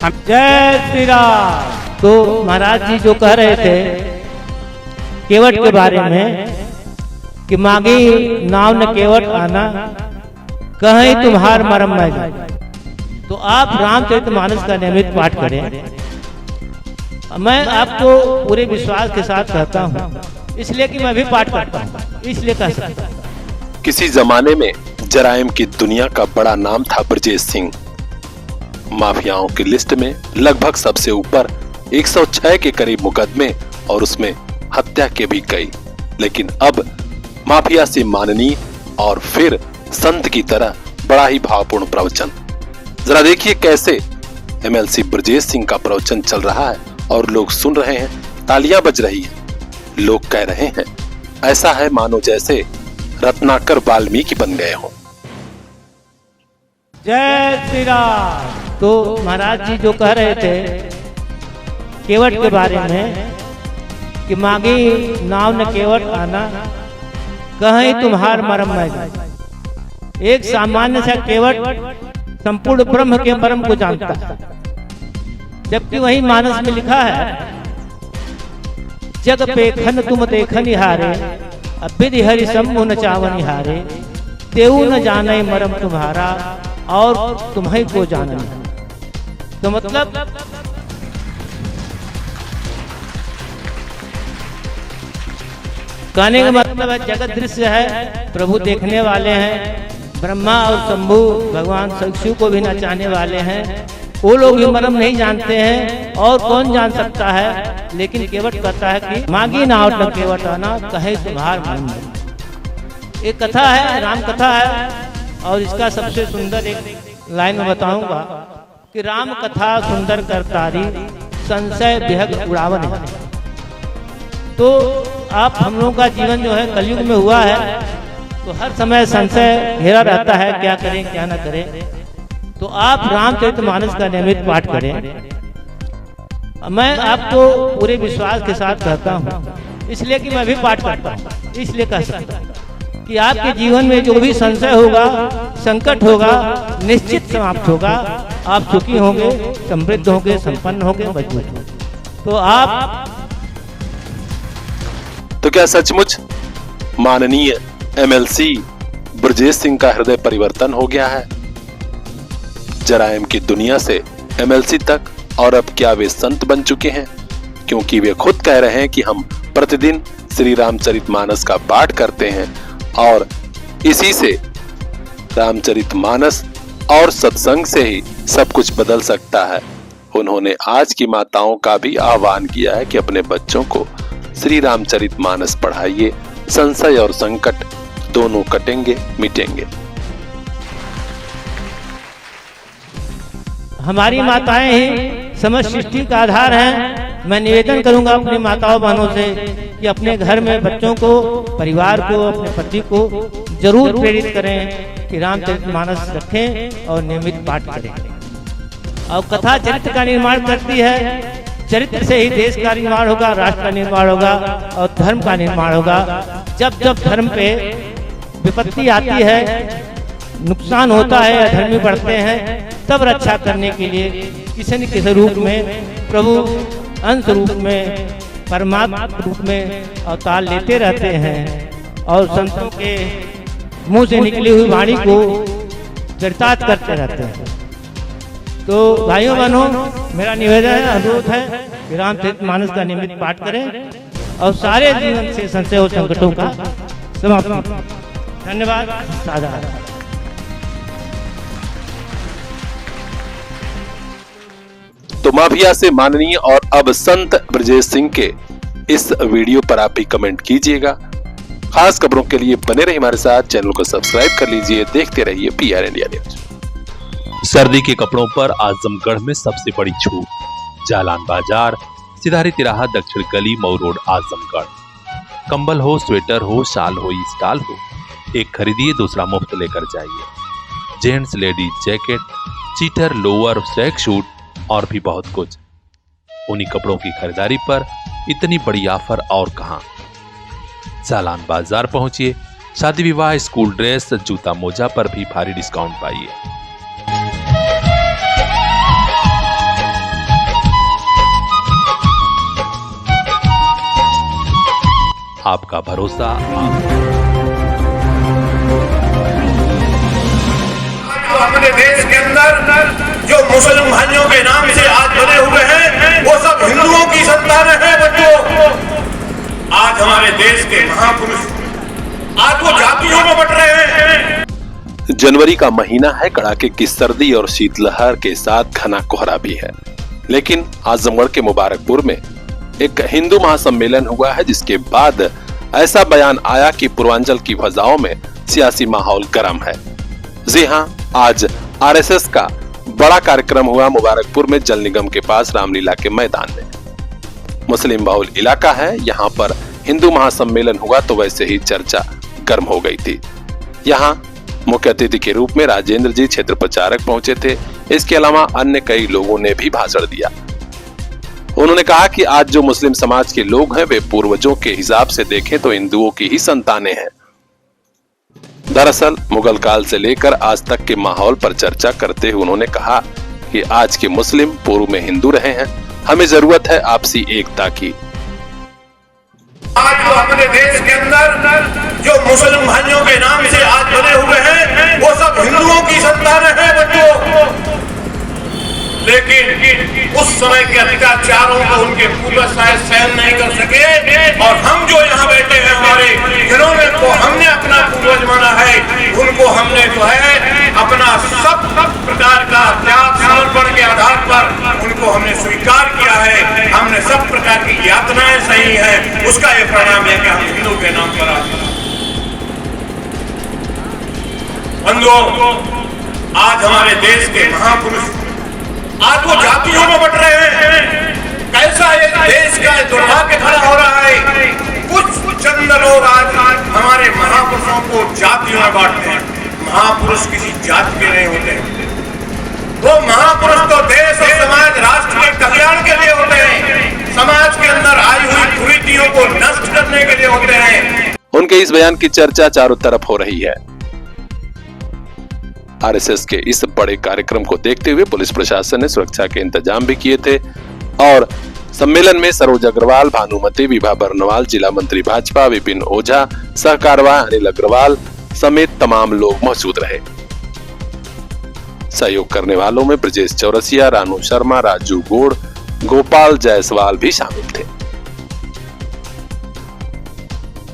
जय श्री राम। तो महाराज जी जो कह रहे थे केवट के बारे में कि मांगी नाव न केवट आना कहीं तुम्हार मरम मैं जाए, तो आप रामचरितमानस का नियमित पाठ करें। मैं आपको पूरे विश्वास के साथ कहता हूँ, इसलिए कि मैं भी पाठ करता हूँ, इसलिए कह सकता हूँ। किसी जमाने में जराइम की दुनिया का बड़ा नाम था ब्रजेश सिंह। माफियाओं की लिस्ट में लगभग सबसे ऊपर 106 के करीब मुकदमे और उसमें हत्या के भी कई। लेकिन अब माफिया से माननीय और फिर संत की तरह बड़ा ही भावपूर्ण प्रवचन। जरा देखिए कैसे एमएलसी ब्रजेश सिंह का प्रवचन चल रहा है और लोग सुन रहे हैं, तालियां बज रही हैं। लोग कह रहे हैं ऐसा है मानो जैसे रत्नाकर वाल्मीकि बन गए हो। जय श्री राम। तो महाराज जी जो कह रहे थे केवट के बारे में कि मांगी नाव न केवट आना कहीं तुम्हार मरम मैं जाए। एक सामान्य सा केवट संपूर्ण ब्रह्म के मरम को जानता है, जबकि वही मानस में लिखा है जग पेखन तुम देखन हारे, अभिधि हरि शंभु न चावन हारे, तेऊ न जाने मरम तुम्हारा और तुम्हें को जानना। तो मतलब कहने का मतलब है जगत दृश्य है, प्रभु देखने वाले हैं, ब्रह्मा और शंभु भगवान शिव को भी नचाने वाले हैं। वो लोग भी मरम नहीं जानते हैं और कौन जान सकता है। लेकिन केवट कहता है कि मांगी नाव न केवट आना कहे तुम्हार मन। एक कथा है, राम कथा है, और इसका सबसे सुंदर एक लाइन में बताऊंगा कि राम कथा सुंदर करतारी संशय बेहद उड़ावन है। तो आप हम लोगों का जीवन जो है कलयुग में हुआ है, तो हर समय संशय घेरा रहता है, क्या करें क्या ना करें। तो आप रामचरितमानस का नियमित पाठ करें। मैं आपको पूरे विश्वास के साथ कहता हूँ, इसलिए कि मैं भी पाठ करता हूँ, इसलिए कह सकता हूँ कि आपके जीवन में जो भी संशय होगा, संकट होगा, निश्चित समाप्त होगा। आप सुखी होंगे, समृद्ध होंगे, संपन्न होंगे, मजबूत होंगे। तो आप तो क्या सचमुच माननीय एमएलसी ब्रजेश सिंह का हृदय परिवर्तन हो गया है? जराइम की दुनिया से एमएलसी तक, और अब क्या वे संत बन चुके हैं? क्योंकि वे खुद कह रहे हैं कि हम प्रतिदिन श्री रामचरितमानस का पाठ करते हैं और इसी से रामचरितमानस और सत्संग से ही सब कुछ बदल सकता है। उन्होंने आज की माताओं का भी आह्वान किया है कि अपने बच्चों को श्री रामचरितमानस पढ़ाइए, संशय और संकट दोनों कटेंगे, मिटेंगे। हमारी माताएं ही समस्त सृष्टि का आधार हैं। मैं निवेदन करूंगा अपनी माताओं बहनों से कि अपने घर में बच्चों को, परिवार को, अपने पति को जरूर प्रेरित करें कि रामचरितमानस रखें और नियमित पाठ करें। और कथा चरित्र का निर्माण करती है, चरित्र से ही देश का निर्माण होगा, राष्ट्र का निर्माण होगा और धर्म का निर्माण होगा। जब जब धर्म पे विपत्ति आती है, नुकसान होता है, अधर्मी बढ़ते हैं, तब रक्षा करने के लिए किसी न किसी रूप में प्रभु अंश रूप में, परमात्मा रूप में अवतार लेते रहते हैं और संतों के मुंह से निकली हुई वाणी को चरितार्थ करते रहते हैं। तो भाइयों बहनों, मेरा निवेदन है, अनुरोध है कि रामचरितमानस का नियमित पाठ करें और सारे जीवन से संशय और संकटों का समाप्ति। धन्यवाद। साधा तो माफिया से माननीय और अब संत ब्रजेश सिंह के इस वीडियो पर आप भी कमेंट कीजिएगा। खास खबरों के लिए बने रहिए हमारे साथ, चैनल को सब्सक्राइब कर लीजिए, देखते रहिए पीआर इंडिया न्यूज। सर्दी के कपड़ों पर आजमगढ़ में सबसे बड़ी छूट। जालान बाजार, सिधारी तिराहा, दक्षिण गली, मऊ रोड, आजमगढ़। कंबल हो, स्वेटर हो, शाल हो, स्टाल हो, एक खरीदिए दूसरा मुफ्त लेकर जाइए। Gents ladies jacket, cheater, lower, track suit और भी बहुत कुछ। उन्हीं कपड़ों की खरीदारी पर इतनी बड़ी ऑफर और कहां। जालान बाजार पहुंचिए, शादी विवाह, स्कूल ड्रेस, जूता मोजा पर भी भारी डिस्काउंट पाइए। का भरोसा। अपने देश के अंदर जो मुस्लिम भाइयों के नाम से आज बने हुए हैं वो सब हिंदुओं की संतानें हैं। बच्चों, आज हमारे देश के महापुरुष आज वो जातियों में बट रहे हैं। जनवरी का महीना है, कड़ाके की सर्दी और शीतलहर के साथ घना कोहरा भी है। लेकिन आजमगढ़ के मुबारकपुर में एक हिंदू महासम्मेलन हुआ है, जिसके बाद ऐसा बयान आया कि पूर्वांचल की फजाओं में सियासी माहौल गर्म है। जी हां, आज आरएसएस का बड़ा कार्यक्रम हुआ मुबारकपुर में जल निगम के पास रामलीला के मैदान में। मुस्लिम बहुल इलाका है, यहाँ पर हिंदू महासम्मेलन हुआ तो वैसे ही चर्चा गर्म हो गई थी। यहाँ मुख्य अतिथि के रूप में राजेंद्र जी क्षेत्र प्रचारक पहुंचे थे। इसके अलावा अन्य कई लोगों ने भी भाषण दिया। उन्होंने कहा कि आज जो मुस्लिम समाज के लोग हैं वे पूर्वजों के हिसाब से देखें तो हिंदुओं की ही संतानें हैं। दरअसल मुगल काल से लेकर आज तक के माहौल पर चर्चा करते हुए उन्होंने कहा कि आज के मुस्लिम पूर्व में हिंदू रहे हैं, हमें जरूरत है आपसी एकता की। आज जो अपने देश के अंदर जो मुस्लिम भाइयों के नाम से आज बने हुए हैं वो सब हिंदुओं की संतानें हैं। बच्चों, लेकिन उस समय के अत्याचारों को उनके पूर्वज शायद सहन नहीं कर सके और हम जो यहाँ बैठे हैं हमारे घरों में को हमने अपना पूर्वज माना है, उनको हमने जो है अपना सब प्रकार का त्याग समर्पण के आधार पर उनको हमने स्वीकार किया है। हमने सब प्रकार की यातनाएं सही है, उसका ये परिणाम है कि हम हिंदू के नाम पर बंधुओं, आज हमारे देश के महापुरुष आज वो जातियों में बट रहे हैं। कैसा ये देश का दुर्भाग्य खड़ा हो रहा है। कुछ चंद लोग आज हमारे महापुरुषों को जातियों में बांटते हैं। महापुरुष किसी जाति के नहीं होते, वो महापुरुष तो देश और समाज राष्ट्र के कल्याण के लिए होते हैं, समाज के अंदर आई हुई कुरीतियों को नष्ट करने के लिए होते हैं। उनके इस बयान की चर्चा चारों तरफ हो रही है। आरएसएस के इस बड़े कार्यक्रम को देखते हुए पुलिस प्रशासन ने सुरक्षा के इंतजाम भी किए थे और सम्मेलन में सरोज अग्रवाल, भानुमति, विभा बर्नवाल, जिला मंत्री भाजपा विपिन ओझा, सहकारवाह अनिल अग्रवाल समेत तमाम लोग मौजूद रहे। सहयोग करने वालों में ब्रजेश चौरसिया, रानू शर्मा, राजू गोड़, गोपाल जायसवाल भी शामिल थे।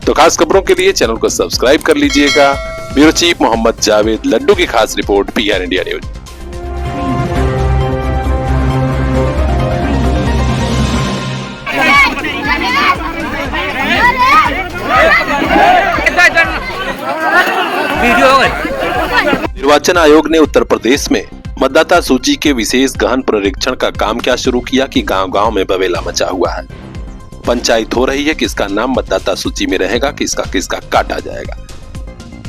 तो खास खबरों के लिए चैनल को सब्सक्राइब कर लीजिएगा। ब्यूरो चीफ मोहम्मद जावेद लड्डू की खास रिपोर्ट, पीआर इंडिया न्यूज। निर्वाचन आयोग ने उत्तर प्रदेश में मतदाता सूची के विशेष गहन पुनरीक्षण का काम क्या शुरू किया कि गांव-गांव में बवेला मचा हुआ है। पंचायत हो रही है किसका नाम मतदाता सूची में रहेगा, किसका किसका काटा जाएगा।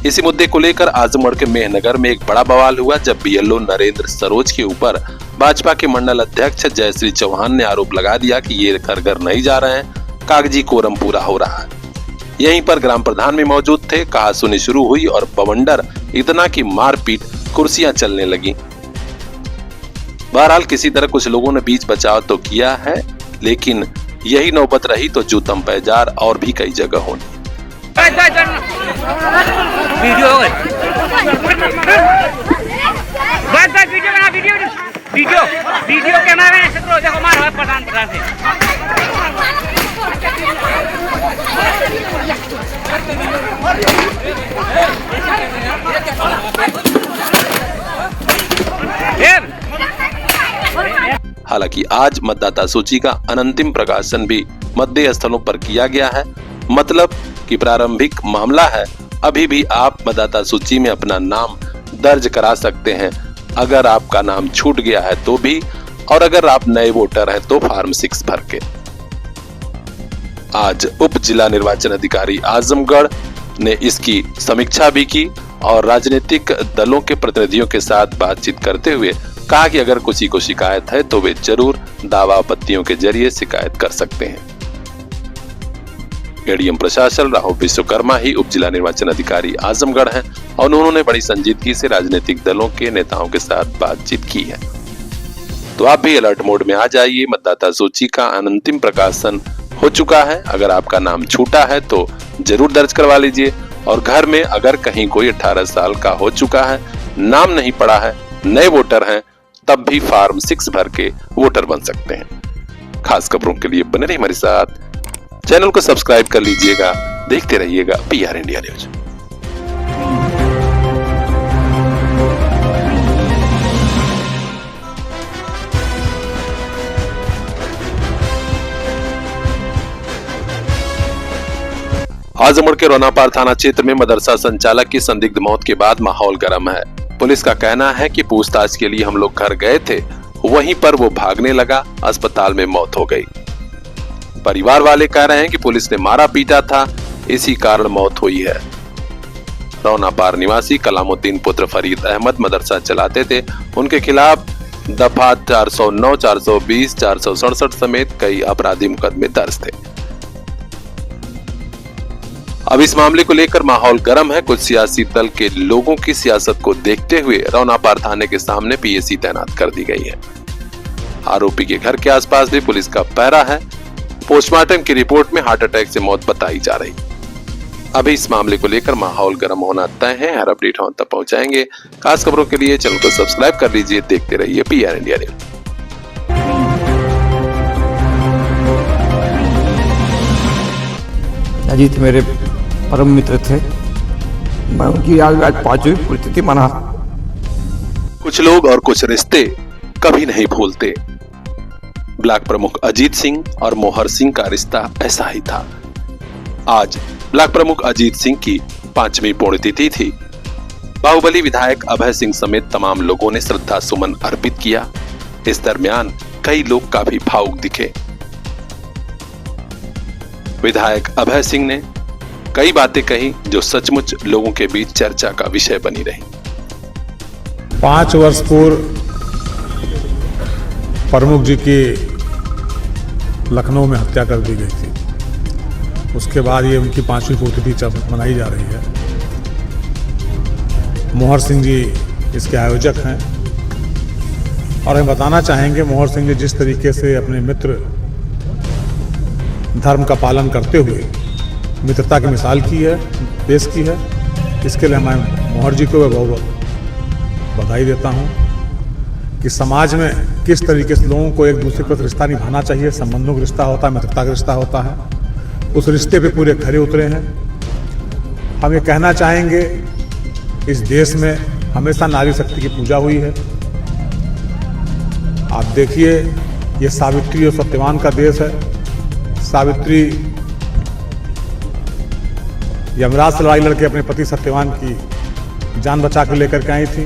इसी मुद्दे को लेकर आजमगढ़ के मेहनगर में एक बड़ा बवाल हुआ जब बीएलओ नरेंद्र सरोज के ऊपर भाजपा के मंडल अध्यक्ष जयश्री चौहान ने आरोप लगा दिया कि ये घर घर नहीं जा रहे हैं, कागजी कोरम पूरा हो रहा है। यहीं पर ग्राम प्रधान भी मौजूद थे। कहासुनी शुरू हुई और बवंडर इतना की मारपीट, कुर्सियां चलने लगी। बहरहाल किसी तरह कुछ लोगों ने बीच बचाव तो किया है, लेकिन यही नौबत रही तो जूतम पैजार और भी कई जगह होनी। वीडियो कैमरा में ऐसे तो देखो मारो प्रधान से हालांकि आज मतदाता सूची का अनंतिम प्रकाशन भी मतदेय स्थलों पर किया गया है। मतलब कि प्रारंभिक मामला है, अभी भी आप मतदाता सूची में अपना नाम दर्ज करा सकते हैं। अगर आपका नाम छूट गया है तो भी, और अगर आप नए वोटर हैं तो फॉर्म 6 भर के। आज उप जिला निर्वाचन अधिकारी आजमगढ़ ने इसकी समीक्षा भी की और राजनीतिक दलों के प्रतिनिधियों के साथ बातचीत करते हुए कहा कि अगर किसी को शिकायत है तो वे जरूर दावा आपत्तियों के जरिए शिकायत कर सकते हैं। एडीएम प्रशासन राहुल विश्वकर्मा ही उप जिला निर्वाचन अधिकारी आजमगढ़ हैं और उन्होंने बड़ी संजीदगी से राजनीतिक दलों के नेताओं के साथ बातचीत की है। तो आप भी अलर्ट मोड में आ जाइए। मतदाता सूची का अंतिम प्रकाशन हो चुका है। अगर आपका नाम छूटा है तो जरूर दर्ज करवा लीजिए। और घर में अगर कहीं कोई 18 साल का हो चुका है, नाम नहीं पड़ा है, नए वोटर हैं, तब भी फॉर्म 6 भर के वोटर बन सकते हैं। खास खबरों के लिए बने रहिए हमारे साथ, चैनल को सब्सक्राइब कर लीजिएगा, देखते रहिएगा PR इंडिया न्यूज। आजमगढ़ के रोनापार थाना क्षेत्र में मदरसा संचालक की संदिग्ध मौत के बाद माहौल गर्म है। पुलिस का कहना है कि पूछताछ के लिए हम लोग घर गए थे, वहीं पर वो भागने लगा, अस्पताल में मौत हो गई। परिवार वाले कह रहे हैं कि पुलिस ने मारा पीटा था, इसी कारण मौत हुई है। रोनापार निवासी कलामुद्दीन पुत्र फरीद अहमद मदरसा चलाते थे। उनके खिलाफ दफा 409, 420, 467 समेत कई आपराधिक मुकदमे दर्ज थे। अब इस मामले को लेकर माहौल गर्म है। कुछ सियासी दल के लोगों की सियासत को देखते हुए रोनापार थाने के सामने PSC तैनात कर दी गई है। आरोपी के घर के आसपास भी पुलिस का पहरा है। पोस्टमार्टम की रिपोर्ट में हार्ट अटैक से मौत बताई जा रही। अभी इस मामले को लेकर माहौल गर्म होना तय है। हर अपडेट हम तक पहुंचाएंगे। खास खबरों के लिए चैनल को सब्सक्राइब कर लीजिए, देखते रहिए PR इंडिया न्यूज। अजीत मेरे परम मित्र थे, मैं उनकी आज 5वीं पुण्यतिथि मना। कुछ लोग और कुछ रिश्ते कभी नहीं भूलते। ब्लॉक प्रमुख अजीत सिंह और मोहर सिंह का रिश्ता ऐसा ही था। आज ब्लॉक प्रमुख अजीत सिंह की 5वीं पुण्यतिथि थी। बाहुबली विधायक अभय सिंह समेत तमाम लोगों ने श्रद्धा सुमन अर्पित किया। इस दरमियान कई लोग काफी भावुक दिखे। विधायक अभय सिंह ने कई बातें कही जो सचमुच लोगों के बीच चर्चा का विषय बनी रही। 5 वर्ष पूर्व प्रमुख जी की लखनऊ में हत्या कर दी गई थी। उसके बाद ये उनकी 5वीं पुण्यतिथि मनाई जा रही है। मोहर सिंह जी इसके आयोजक हैं और हम बताना चाहेंगे, मोहर सिंह जी जिस तरीके से अपने मित्र धर्म का पालन करते हुए मित्रता की मिसाल की है, पेश की है, इसके लिए मैं मोहर जी को बहुत बधाई देता हूं कि समाज में किस तरीके से लोगों को एक दूसरे के साथ रिश्ता निभाना चाहिए। संबंधों का रिश्ता होता है, मित्रता का रिश्ता होता है, उस रिश्ते पे पूरे खरे उतरे हैं। हम ये कहना चाहेंगे, इस देश में हमेशा नारी शक्ति की पूजा हुई है। आप देखिए, ये सावित्री और सत्यवान का देश है। सावित्री यमराज से लड़ाई लड़के अपने पति सत्यवान की जान बचा कर लेकर के आई थी।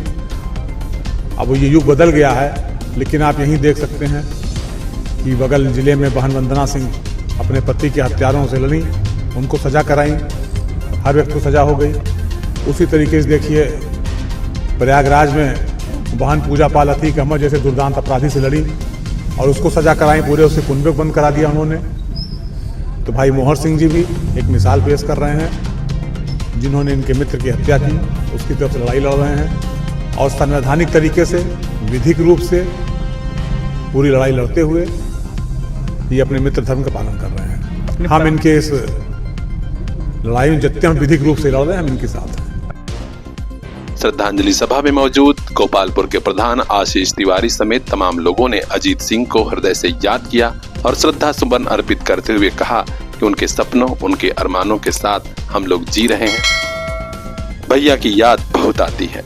अब ये युग बदल गया है, लेकिन आप यहीं देख सकते हैं कि बगल जिले में बहन वंदना सिंह अपने पति के हत्यारों से लड़ी, उनको सजा कराई, हर व्यक्ति को सजा हो गई। उसी तरीके से देखिए, प्रयागराज में बहन पूजा पाल अतीक अहमद जैसे दुर्दांत अपराधी से लड़ी और उसको सजा कराई, पूरे उससे कुंभे बंद करा दिया उन्होंने। तो भाई मोहर सिंह जी भी एक मिसाल पेश कर रहे हैं, जिन्होंने इनके मित्र की हत्या की, उसकी तरफ से लड़ाई लड़ रहे हैं और संवैधानिक तरीके से, विधिक रूप से पूरी लड़ाई लड़ते हुए ये अपने मित्र धर्म का पालन कर रहे हैं। हम इनके इस लड़ाई में जितने हम विधिक रूप से लड़ रहे हैं, हम इनके साथ हैं। श्रद्धांजलि सभा में मौजूद गोपालपुर के प्रधान आशीष तिवारी समेत तमाम लोगों ने अजीत सिंह को हृदय से याद किया और श्रद्धा सुमन अर्पित करते हुए कहा कि उनके सपनों, उनके अरमानों के साथ हम लोग जी रहे हैं। भैया की याद बहुत आती है।